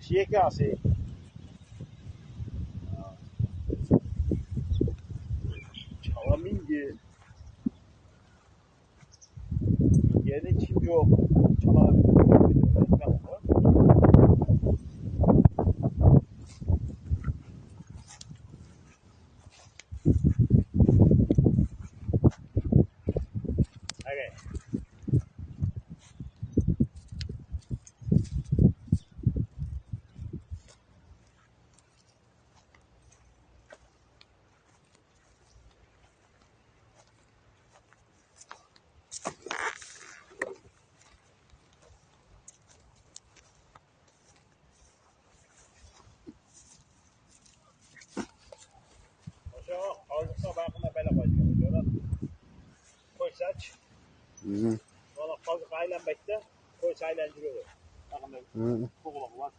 Şiyekası. Çalamingi. Yeni çim yok. Çalamingi. Okay. Aldıksa bakımda böyle koyacağım. Koy saç. Valla fazla aylan bekle. Koy saylan duruyor. Bakın ben kokulak var.